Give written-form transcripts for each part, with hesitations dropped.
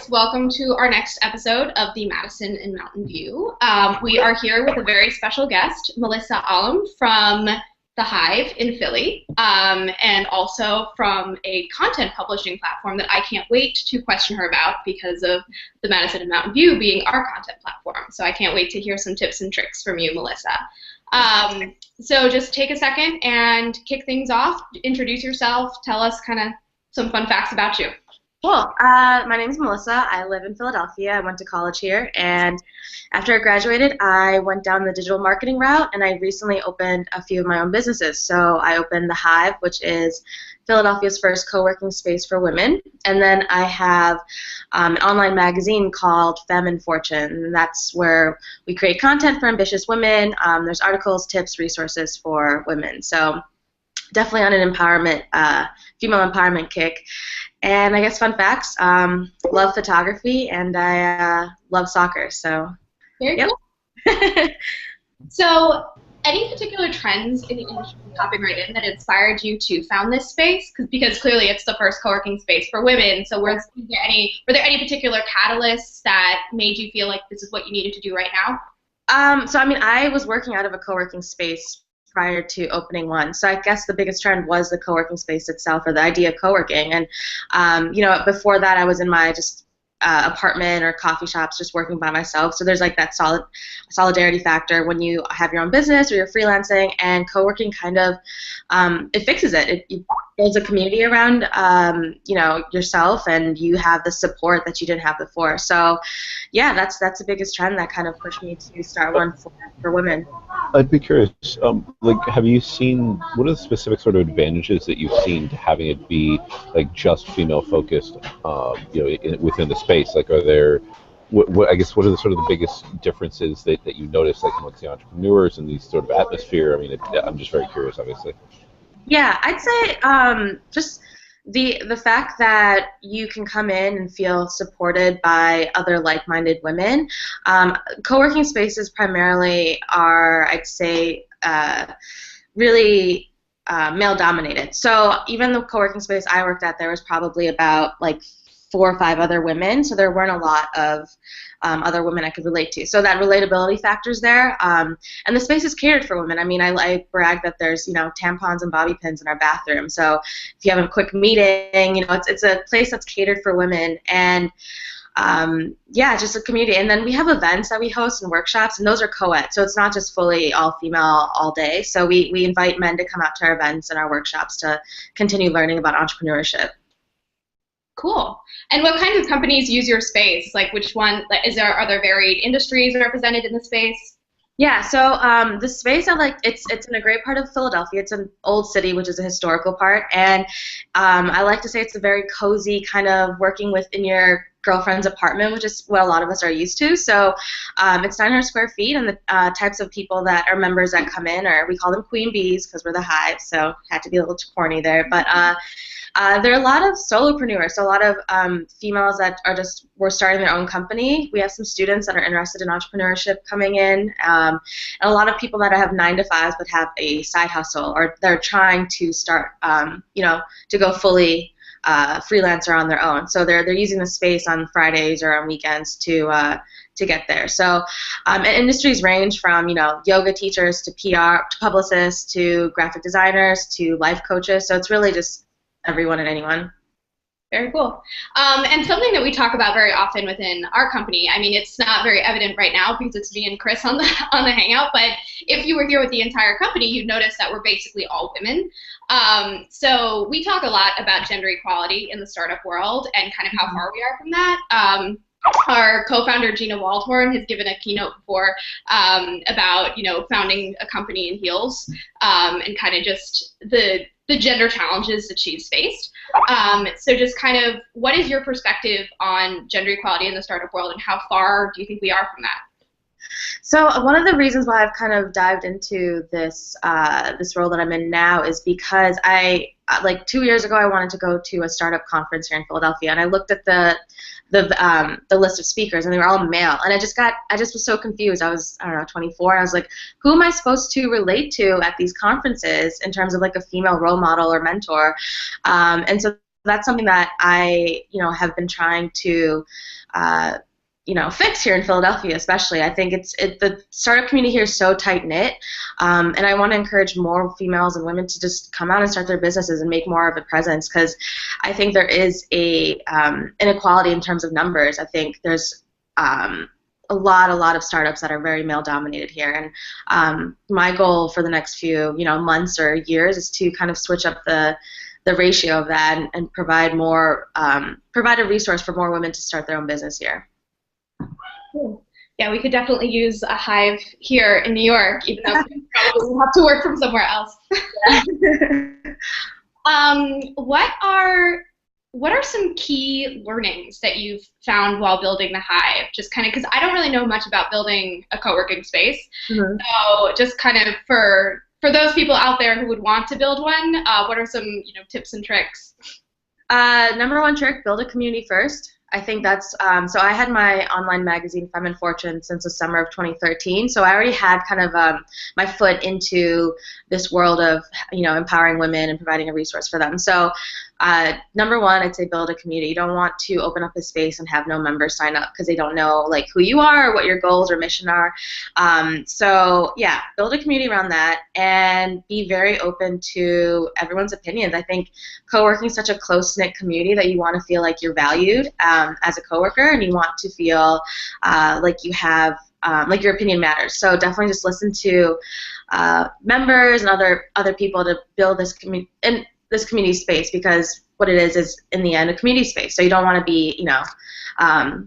guys. Welcome to our next episode of the Madison and Mountain View. We are here with a very special guest, Melissa Alum from the Hive in Philly, and also from a content publishing platform that I can't wait to question her about because of the Madison and Mountain View being our content platform. So I can't wait to hear some tips and tricks from you, Melissa. So just take a second and kick things off. Introduce yourself. Tell us kind of some fun facts about you. Cool. My name is Melissa. I live in Philadelphia. I went to college here, and after I graduated, I went down the digital marketing route, and I recently opened a few of my own businesses. So I opened the Hive, which is Philadelphia's first co-working space for women, and then I have an online magazine called Femme and Fortune, and that's where we create content for ambitious women. There's articles, tips, resources for women. So definitely on an empowerment, female empowerment kick. And I guess fun facts, love photography, and I love soccer, so. Very yep. Cool. So any particular trends in the industry, hopping right in, that inspired you to found this space? Because clearly it's the first co-working space for women, so were there any particular catalysts that made you feel like this is what you needed to do right now? So I mean, I was working out of a co-working space prior to opening one. So I guess the biggest trend was the co-working space itself, or the idea of co-working. And, you know, before that I was in my just apartment or coffee shops just working by myself. So there's like that solidarity factor when you have your own business or you're freelancing, and co-working kind of, it fixes it. It builds a community around, you know, yourself, and you have the support that you didn't have before. So yeah, that's the biggest trend that kind of pushed me to start one for women. I'd be curious, like, have you seen, what are the specific sort of advantages that you've seen to having it be, like, just female-focused, you know, within the space? Like, are there, I guess, what are the sort of the biggest differences that you notice, like, amongst the entrepreneurs and these sort of atmosphere? I mean, I'm just very curious, obviously. Yeah, I'd say just the fact that you can come in and feel supported by other like-minded women. Co-working spaces primarily are, I'd say, really male-dominated. So even the co-working space I worked at, there was probably about like 4 or 5 other women, so there weren't a lot of other women I could relate to. So that relatability factor's there, and the space is catered for women. I mean, I brag that there's, you know, tampons and bobby pins in our bathroom. So if you have a quick meeting, you know, it's a place that's catered for women, and yeah, just a community. And then we have events that we host and workshops, and those are co-ed, so it's not just fully all female all day. So we invite men to come out to our events and our workshops to continue learning about entrepreneurship. Cool. And what kinds of companies use your space? Like, which one? Are there varied industries represented in the space? Yeah. So the space, it's in a great part of Philadelphia. It's an old city, which is a historical part, and I like to say it's a very cozy kind of working within your girlfriend's apartment, which is what a lot of us are used to. So it's 900 square feet, and the types of people that are members that come in we call them queen bees because we're the Hive, so had to be a little too corny there, but there are a lot of solopreneurs, so a lot of females that were starting their own company. We have some students that are interested in entrepreneurship coming in, and a lot of people that have 9-to-5s but have a side hustle, or they're trying to start, you know, to go fully freelancer on their own. So they're using the space on Fridays or on weekends to get there. So and industries range from, you know, yoga teachers to PR, to publicists, to graphic designers, to life coaches. So it's really just everyone and anyone. Very cool. And something that we talk about very often within our company, I mean, it's not very evident right now because it's me and Chris on the Hangout, but if you were here with the entire company, you'd notice that we're basically all women. So we talk a lot about gender equality in the startup world and kind of how far we are from that. Our co-founder Gina Waldhorn has given a keynote before about, you know, founding a company in heels, and kind of just the gender challenges that she's faced. So just kind of, what is your perspective on gender equality in the startup world, and how far do you think we are from that? So one of the reasons why I've kind of dived into this this role that I'm in now is because like 2 years ago I wanted to go to a startup conference here in Philadelphia, and I looked at the list of speakers, and they were all male, and I just was so confused. I was, I don't know, 24, and I was like, who am I supposed to relate to at these conferences in terms of like a female role model or mentor? And so that's something that I, have been trying to, fix here in Philadelphia, especially. I think the startup community here is so tight knit, and I want to encourage more females and women to just come out and start their businesses and make more of a presence, because I think there is a inequality in terms of numbers. I think there's a lot of startups that are very male dominated here, and my goal for the next few months or years is to kind of switch up the ratio of that and provide a resource for more women to start their own business here. Cool. Yeah, we could definitely use a Hive here in New York, even though we probably have to work from somewhere else. What are some key learnings that you've found while building the Hive? Just kind of, because I don't really know much about building a co-working space. Mm-hmm. So just kind of for those people out there who would want to build one, what are some tips and tricks? Number one trick: build a community first. I think that's so I had my online magazine Femme and Fortune since the summer of 2013, so I already had kind of my foot into this world of empowering women and providing a resource for them. So number one, I'd say build a community. You don't want to open up a space and have no members sign up because they don't know who you are or what your goals or mission are. So yeah, build a community around that and be very open to everyone's opinions. I think co-working is such a close-knit community that you want to feel like you're valued as a coworker, and you want to feel like you have your opinion matters. So definitely just listen to members and other people to build this community space, because what it is in the end a community space. So you don't want to be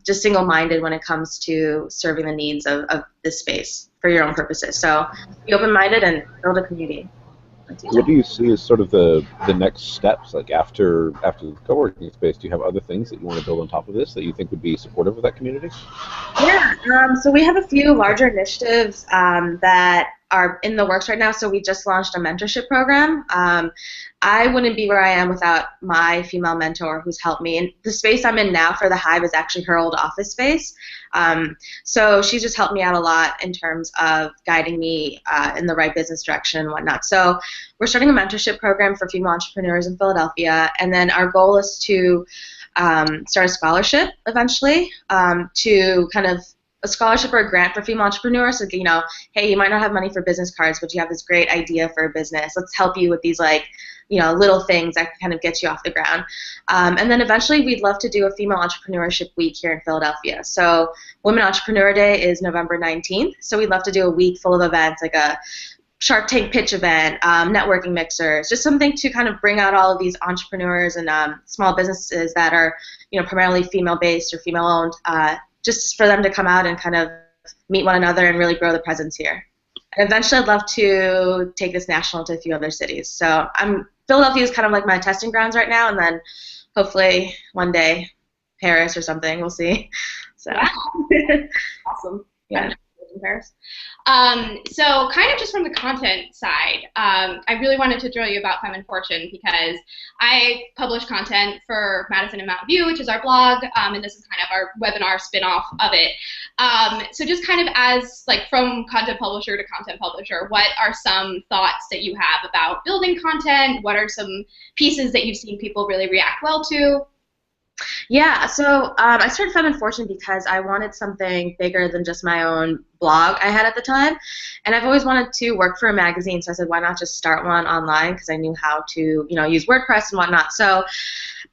just single-minded when it comes to serving the needs of this space for your own purposes. So be open-minded and build a community. What do you see as sort of the next steps, after the co-working space? Do you have other things that you want to build on top of this that you think would be supportive of that community? Yeah, so we have a few larger initiatives that are in the works right now. So we just launched a mentorship program. I wouldn't be where I am without my female mentor who's helped me. And the space I'm in now for the Hive is actually her old office space. So she's just helped me out a lot in terms of guiding me in the right business direction and whatnot. So we're starting a mentorship program for female entrepreneurs in Philadelphia, and then our goal is to start a scholarship eventually, to kind of a scholarship or a grant for female entrepreneurs. So, hey, you might not have money for business cards, but you have this great idea for a business. Let's help you with these little things that can kind of get you off the ground. And then eventually we'd love to do a female entrepreneurship week here in Philadelphia. So Women Entrepreneur Day is November 19th. So we'd love to do a week full of events, like a Shark Tank pitch event, networking mixers, just something to kind of bring out all of these entrepreneurs and small businesses that are, primarily female-based or female-owned, just for them to come out and kind of meet one another and really grow the presence here. And eventually I'd love to take this national to a few other cities. So Philadelphia is kind of like my testing grounds right now, and then hopefully one day Paris or something, we'll see. So awesome. Yeah. In Paris. So kind of just from the content side, I really wanted to drill you about Femme and Fortune because I publish content for Madison and Mountain View, which is our blog, and this is kind of our webinar spin-off of it. So just kind of as from content publisher to content publisher, what are some thoughts that you have about building content? What are some pieces that you've seen people really react well to? Yeah, so I started Femme and Fortune because I wanted something bigger than just my own blog I had at the time, and I've always wanted to work for a magazine, so I said, why not just start one online, because I knew how to use WordPress and whatnot. So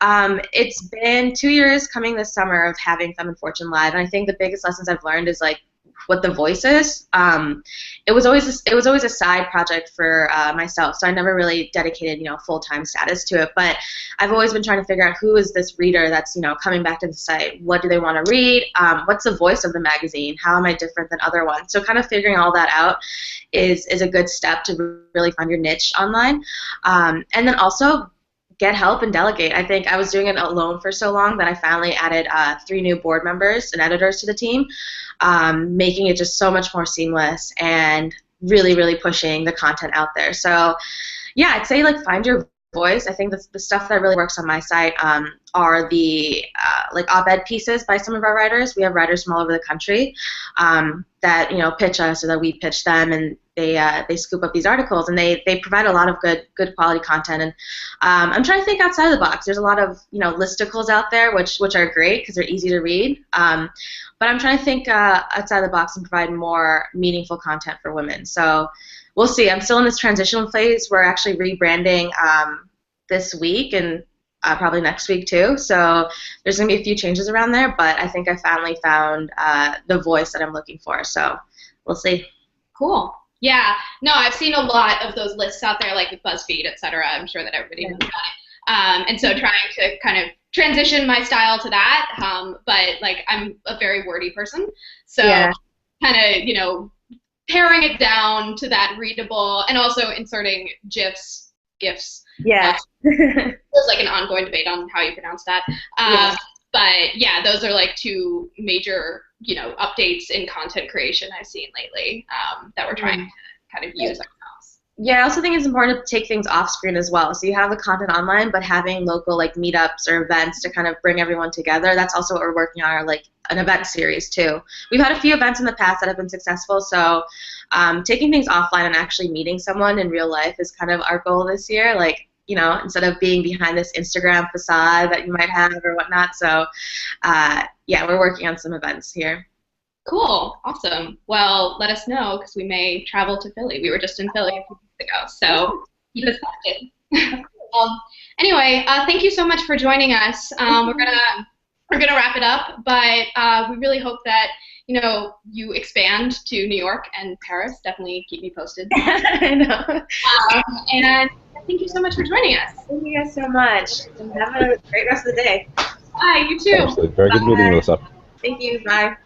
it's been 2 years coming this summer of having Femme and Fortune live, and I think the biggest lessons I've learned is what the voice is. It was always a side project for myself, so I never really dedicated full-time status to it. But I've always been trying to figure out who is this reader that's coming back to the site. What do they want to read? What's the voice of the magazine? How am I different than other ones? So kind of figuring all that out is a good step to really find your niche online, and then also get help and delegate. I think I was doing it alone for so long that I finally added 3 new board members and editors to the team, making it just so much more seamless and really, really pushing the content out there. So yeah, I'd say find your voice. I think the stuff that really works on my site are the like op-ed pieces by some of our writers. We have writers from all over the country that pitch us, or that we pitch them, and they scoop up these articles, and they provide a lot of good quality content. And I'm trying to think outside of the box. There's a lot of listicles out there which are great because they're easy to read. But I'm trying to think outside the box and provide more meaningful content for women. So we'll see. I'm still in this transitional phase. We're actually rebranding this week and probably next week too. So there's going to be a few changes around there, but I think I finally found the voice that I'm looking for. So we'll see. Cool. Yeah. No, I've seen a lot of those lists out there, like with BuzzFeed, et cetera. I'm sure that everybody knows about it. And so trying to kind of transition my style to that, but like I'm a very wordy person, so kind of paring it down to that readable, and also inserting GIFs. Yeah. There's like an ongoing debate on how you pronounce that. But yeah, those are like two major updates in content creation I've seen lately that we're trying to kind of use ourselves. Yeah, I also think it's important to take things off screen as well. So you have the content online, but having local like meetups or events to kind of bring everyone together. That's also what we're working on, or like an event series too. We've had a few events in the past that have been successful. So taking things offline and actually meeting someone in real life is kind of our goal this year. Like instead of being behind this Instagram facade that you might have or whatnot. So yeah, we're working on some events here. Cool. Awesome. Well, let us know because we may travel to Philly. We were just in Philly a few weeks ago, so keep us posted. Anyway, thank you so much for joining us. We're gonna wrap it up, but we really hope that you expand to New York and Paris. Definitely keep me posted. I know. And thank you so much for joining us. Thank you guys so much. And have a great rest of the day. Bye. You too. Absolutely. Very good meeting, Melissa. Thank you. Bye.